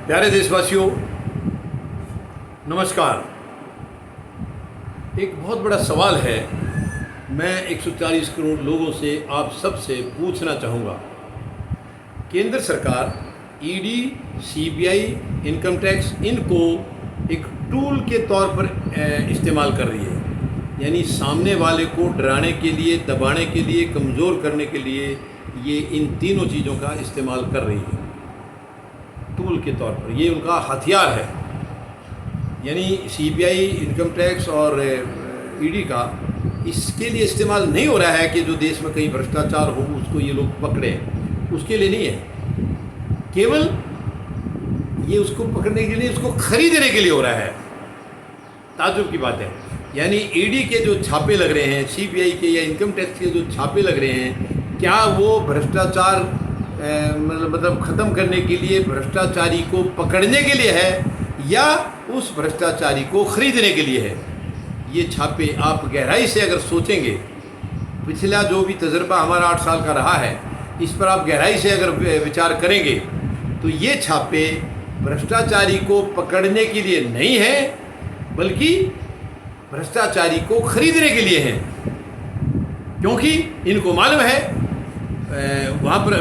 प्यारे देशवासियों, नमस्कार। एक बहुत बड़ा सवाल है, मैं 140 करोड़ लोगों से आप सबसे पूछना चाहूँगा। केंद्र सरकार ईडी, सीबीआई, इनकम टैक्स इनको एक टूल के तौर पर इस्तेमाल कर रही है, यानी सामने वाले को डराने के लिए, दबाने के लिए, कमज़ोर करने के लिए ये इन तीनों चीज़ों का इस्तेमाल कर रही है। टूल के तौर पर ये उनका हथियार है, यानी सीबीआई, इनकम टैक्स और ईडी का इसके लिए इस्तेमाल नहीं हो रहा है कि जो देश में कहीं भ्रष्टाचार हो उसको ये लोग पकड़ें, उसके लिए नहीं है। केवल ये उसको पकड़ने के लिए, उसको खरीदने के लिए हो रहा है। ताज्जुब की बात है, यानी ईडी के जो छापे लग रहे हैं, सीबीआई के या इनकम टैक्स के जो छापे लग रहे हैं, क्या वो भ्रष्टाचार मतलब ख़त्म करने के लिए, भ्रष्टाचारी को पकड़ने के लिए है या उस भ्रष्टाचारी को खरीदने के लिए है? ये छापे आप गहराई से अगर सोचेंगे, पिछला जो भी तजर्बा हमारा 8 साल का रहा है, इस पर आप गहराई से अगर विचार करेंगे तो ये छापे भ्रष्टाचारी को पकड़ने के लिए नहीं है, बल्कि भ्रष्टाचारी को खरीदने के लिए हैं। क्योंकि इनको मालूम है वहाँ पर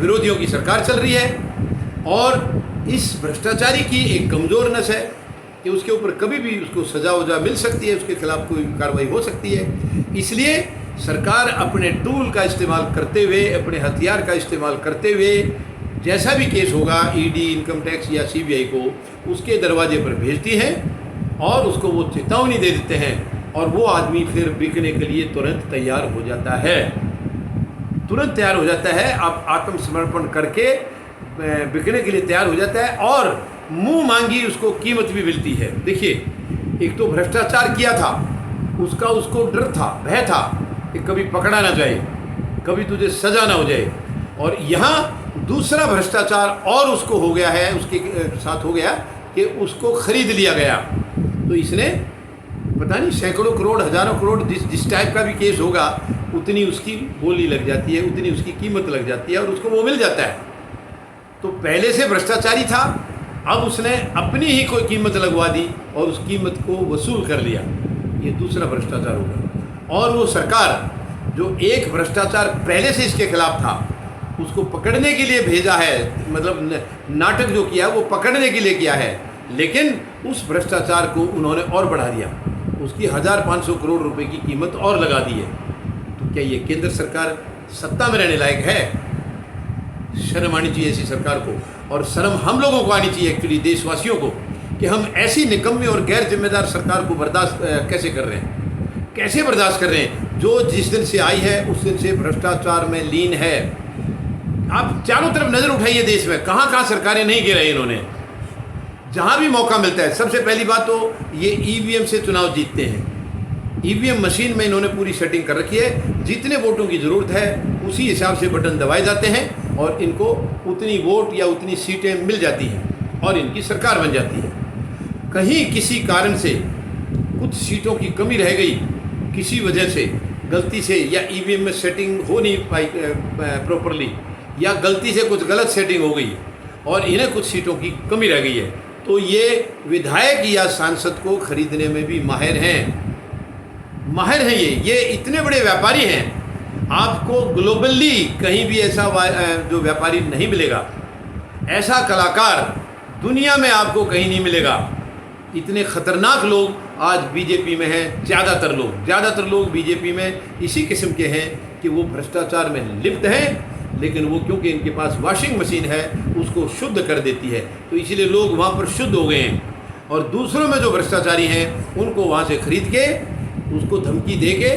विरोधियों की सरकार चल रही है और इस भ्रष्टाचारी की एक कमज़ोर नस है कि उसके ऊपर कभी भी उसको सजा वजा मिल सकती है, उसके खिलाफ कोई कार्रवाई हो सकती है। इसलिए सरकार अपने टूल का इस्तेमाल करते हुए, अपने हथियार का इस्तेमाल करते हुए, जैसा भी केस होगा ईडी, इनकम टैक्स या सीबीआई को, उसके दरवाजे पर भेजती हैं और उसको वो चेतावनी दे देते हैं और वो आदमी फिर बिकने के लिए तुरंत तैयार हो जाता है। तुरंत तैयार हो जाता है, आप आत्मसमर्पण करके बिकने के लिए तैयार हो जाता है और मुंह मांगी उसको कीमत भी मिलती है। देखिए, एक तो भ्रष्टाचार किया था, उसको डर था, भय था कि कभी पकड़ा ना जाए, कभी तुझे सजा ना हो जाए। और यहाँ दूसरा भ्रष्टाचार और उसको हो गया है, उसके साथ हो गया कि उसको खरीद लिया गया। तो इसने पता नहीं सैकड़ों करोड़, हज़ारों करोड़, जिस टाइप का भी केस होगा उतनी उसकी बोली लग जाती है, उतनी उसकी कीमत लग जाती है और उसको वो मिल जाता है। तो पहले से भ्रष्टाचारी था, अब उसने अपनी ही कोई कीमत लगवा दी और उस कीमत को वसूल कर लिया। ये दूसरा भ्रष्टाचार होगा। और वो सरकार जो एक भ्रष्टाचार पहले से इसके खिलाफ था, उसको पकड़ने के लिए भेजा है, मतलब नाटक जो किया वो पकड़ने के लिए किया है, लेकिन उस भ्रष्टाचार को उन्होंने और बढ़ा दिया, उसकी 1500 करोड़ रुपए की कीमत और लगा दी है। तो क्या ये केंद्र सरकार सत्ता में रहने लायक है? शर्म आनी चाहिए ऐसी सरकार को, और शर्म हम लोगों को आनी चाहिए, एक्चुअली देशवासियों को, कि हम ऐसी निकम्मी और गैर जिम्मेदार सरकार को बर्दाश्त कैसे कर रहे हैं, कैसे बर्दाश्त कर रहे हैं, जो जिस दिन से आई है उस दिन से भ्रष्टाचार में लीन है। आप चारों तरफ नज़र उठाइए, देश में कहाँ कहाँ सरकारें नहीं गिराई इन्होंने। जहाँ भी मौका मिलता है, सबसे पहली बात तो ये ईवीएम से चुनाव जीतते हैं। ईवीएम मशीन में इन्होंने पूरी सेटिंग कर रखी है, जितने वोटों की ज़रूरत है उसी हिसाब से बटन दबाए जाते हैं और इनको उतनी वोट या उतनी सीटें मिल जाती हैं और इनकी सरकार बन जाती है। कहीं किसी कारण से कुछ सीटों की कमी रह गई, किसी वजह से गलती से, या ईवीएम में सेटिंग हो नहीं पाई प्रॉपरली, या गलती से कुछ गलत सेटिंग हो गई और इन्हें कुछ सीटों की कमी रह गई है, तो ये विधायक या सांसद को खरीदने में भी माहिर हैं। ये इतने बड़े व्यापारी हैं, आपको ग्लोबली कहीं भी ऐसा जो व्यापारी नहीं मिलेगा, ऐसा कलाकार दुनिया में आपको कहीं नहीं मिलेगा। इतने ख़तरनाक लोग आज बीजेपी में हैं। ज़्यादातर लोग बीजेपी में इसी किस्म के हैं कि वो भ्रष्टाचार में लिप्त हैं, लेकिन वो क्योंकि इनके पास वॉशिंग मशीन है उसको शुद्ध कर देती है, तो इसीलिए लोग वहाँ पर शुद्ध हो गए हैं। और दूसरों में जो भ्रष्टाचारी हैं उनको वहाँ से खरीद के, उसको धमकी दे के,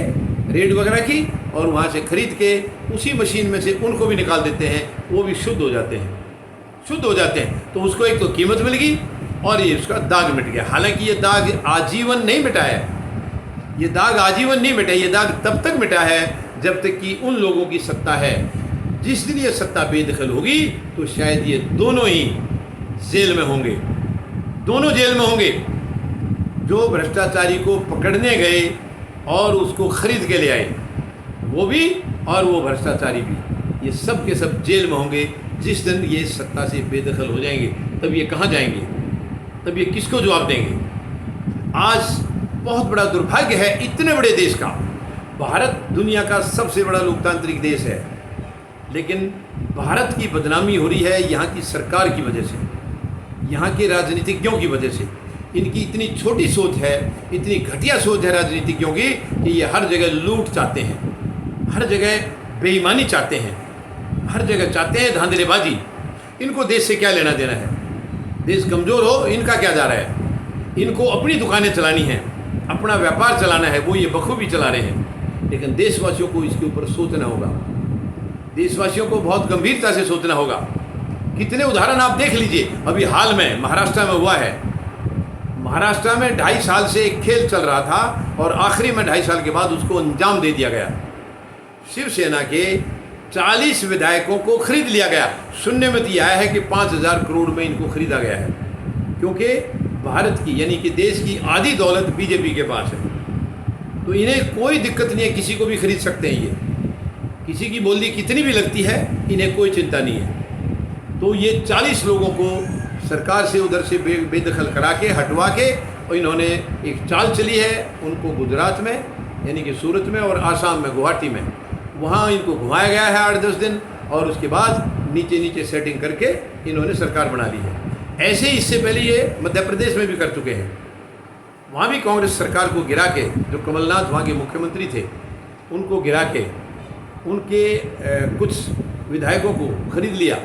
रेड वगैरह की, और वहाँ से खरीद के उसी मशीन में से उनको भी निकाल देते हैं, वो भी शुद्ध हो जाते हैं। तो उसको एक तो कीमत मिल गई और ये उसका दाग मिट गया। हालांकि ये दाग आजीवन नहीं मिटा है, ये दाग तब तक मिटा है जब तक कि उन लोगों की सत्ता है। जिस दिन ये सत्ता बेदखल होगी तो शायद ये दोनों ही जेल में होंगे, जो भ्रष्टाचारी को पकड़ने गए और उसको खरीद के ले आए, वो भी और वो भ्रष्टाचारी भी, ये सब के सब जेल में होंगे। जिस दिन ये सत्ता से बेदखल हो जाएंगे तब ये कहाँ जाएंगे, तब ये किसको जवाब देंगे। आज बहुत बड़ा दुर्भाग्य है इतने बड़े देश का। भारत दुनिया का सबसे बड़ा लोकतांत्रिक देश है, लेकिन भारत की बदनामी हो रही है यहाँ की सरकार की वजह से, यहाँ के राजनीतिज्ञों की वजह से। इनकी इतनी छोटी सोच है, इतनी घटिया सोच है राजनीतिज्ञों की कि ये हर जगह लूट चाहते हैं, हर जगह बेईमानी चाहते हैं, हर जगह चाहते हैं धांधलेबाजी। इनको देश से क्या लेना देना है। देश कमज़ोर हो इनका क्या जा रहा है। इनको अपनी दुकानें चलानी है, अपना व्यापार चलाना है, वो ये बखूबी चला रहे हैं। लेकिन देशवासियों को इसके ऊपर सोचना होगा, देशवासियों को बहुत गंभीरता से सोचना होगा। कितने उदाहरण आप देख लीजिए, अभी हाल में महाराष्ट्र में हुआ है। महाराष्ट्र में 2.5 साल से एक खेल चल रहा था और आखिरी में 2.5 साल के बाद उसको अंजाम दे दिया गया। शिवसेना के 40 विधायकों को खरीद लिया गया। सुनने में तो आया है कि 5,000 करोड़ में इनको खरीदा गया है, क्योंकि भारत की यानी कि देश की आधी दौलत बीजेपी के पास है। तो इन्हें कोई दिक्कत नहीं है, किसी को भी खरीद सकते हैं। ये किसी की बोली कितनी भी लगती है, इन्हें कोई चिंता नहीं है। तो ये 40 लोगों को सरकार से उधर से बेदखल करा के हटवा के, और इन्होंने एक चाल चली है। उनको गुजरात में यानी कि सूरत में और आसाम में गुवाहाटी में वहाँ इनको घुमाया गया है 8-10 दिन, और उसके बाद नीचे नीचे सेटिंग करके इन्होंने सरकार बना ली है। ऐसे ही इससे पहले ये मध्य प्रदेश में भी कर चुके हैं। वहाँ भी कांग्रेस सरकार को गिरा के, जो कमलनाथ वहाँ के मुख्यमंत्री थे उनको गिरा के उनके कुछ विधायकों को खरीद लिया।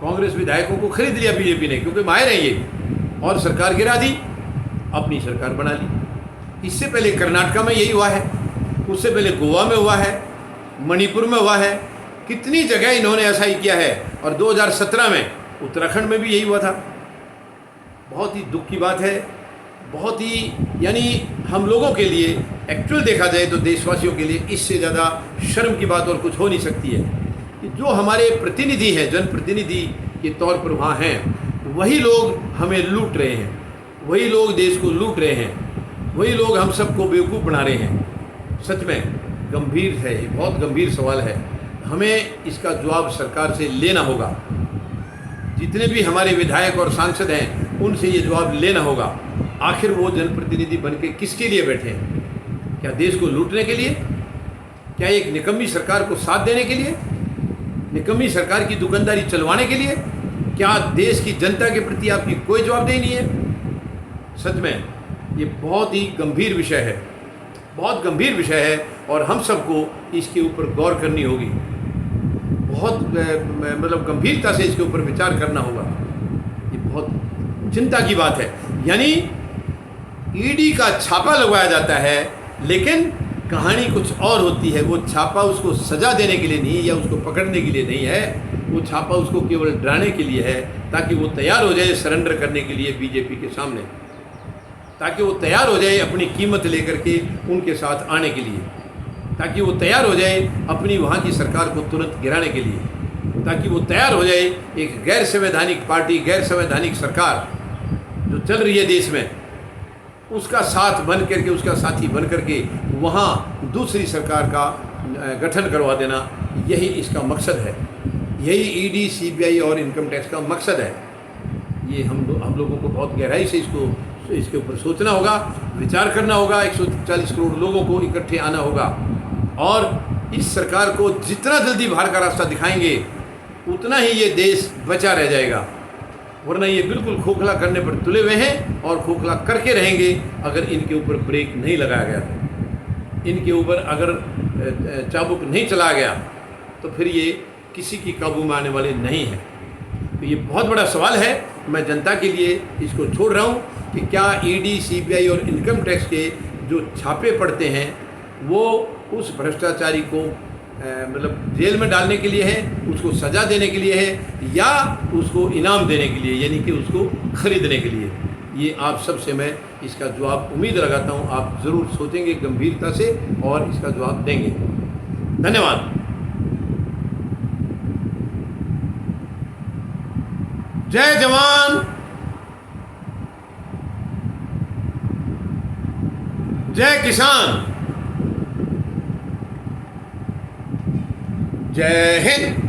कांग्रेस विधायकों को खरीद लिया बीजेपी ने, क्योंकि माहिर है ये, और सरकार गिरा दी, अपनी सरकार बना ली। इससे पहले कर्नाटका में यही हुआ है, उससे पहले गोवा में हुआ है, मणिपुर में हुआ है, कितनी जगह इन्होंने ऐसा ही किया है। और 2017 में उत्तराखंड में भी यही हुआ था। बहुत ही दुख की बात है, बहुत ही यानी हम लोगों के लिए एक्चुअल देखा जाए तो देशवासियों के लिए इससे ज़्यादा शर्म की बात और कुछ हो नहीं सकती है कि जो हमारे प्रतिनिधि हैं, जनप्रतिनिधि के तौर पर वहाँ हैं, वही लोग हमें लूट रहे हैं, वही लोग देश को लूट रहे हैं, वही लोग हम सबको बेवकूफ़ बना रहे हैं। सच में गंभीर है, ये बहुत गंभीर सवाल है। हमें इसका जवाब सरकार से लेना होगा। जितने भी हमारे विधायक और सांसद हैं उनसे ये जवाब लेना होगा। आखिर वो जनप्रतिनिधि बन के किसके लिए बैठे हैं? क्या देश को लूटने के लिए? क्या एक निकम्मी सरकार को साथ देने के लिए? निकम्मी सरकार की दुकानदारी चलवाने के लिए? क्या देश की जनता के प्रति आपकी कोई जवाबदेही नहीं है? सच में ये बहुत ही गंभीर विषय है, बहुत गंभीर विषय है, और हम सबको इसके ऊपर गौर करनी होगी। बहुत मतलब गंभीरता से इसके ऊपर विचार करना होगा। ये बहुत चिंता की बात है। यानी ईडी का छापा लगवाया जाता है, लेकिन कहानी कुछ और होती है। वो छापा उसको सजा देने के लिए नहीं या उसको पकड़ने के लिए नहीं है, वो छापा उसको केवल डराने के लिए है, ताकि वो तैयार हो जाए सरेंडर करने के लिए बीजेपी के सामने, ताकि वो तैयार हो जाए अपनी कीमत लेकर के उनके साथ आने के लिए, ताकि वो तैयार हो जाए अपनी वहाँ की सरकार को तुरंत गिराने के लिए, ताकि वो तैयार हो जाए एक गैर संवैधानिक पार्टी, गैर संवैधानिक सरकार जो चल रही है देश में, उसका साथ बन करके, उसका साथी बन करके वहाँ दूसरी सरकार का गठन करवा देना। यही इसका मकसद है, यही ईडी, सीबीआई और इनकम टैक्स का मकसद है। ये हम लोगों को बहुत गहराई से इसके ऊपर सोचना होगा, विचार करना होगा। 140 करोड़ लोगों को इकट्ठे आना होगा, और इस सरकार को जितना जल्दी बाहर का रास्ता दिखाएंगे उतना ही ये देश बचा रह जाएगा। वरना ये बिल्कुल खोखला करने पर तुले हुए हैं और खोखला करके रहेंगे अगर इनके ऊपर ब्रेक नहीं लगाया गया, इनके ऊपर अगर चाबुक नहीं चलाया गया तो फिर ये किसी की काबू में आने वाले नहीं हैं। तो ये बहुत बड़ा सवाल है। मैं जनता के लिए इसको छोड़ रहा हूँ कि क्या ईडी, सीबीआई और इनकम टैक्स के जो छापे पड़ते हैं वो उस भ्रष्टाचारी को मतलब जेल में डालने के लिए है, उसको सज़ा देने के लिए है, या उसको इनाम देने के लिए, यानी कि उसको खरीदने के लिए। ये आप सब से मैं इसका जवाब उम्मीद लगाता हूँ आप ज़रूर सोचेंगे गंभीरता से और इसका जवाब देंगे। धन्यवाद। जय जवान, जय किसान, जय हिंद।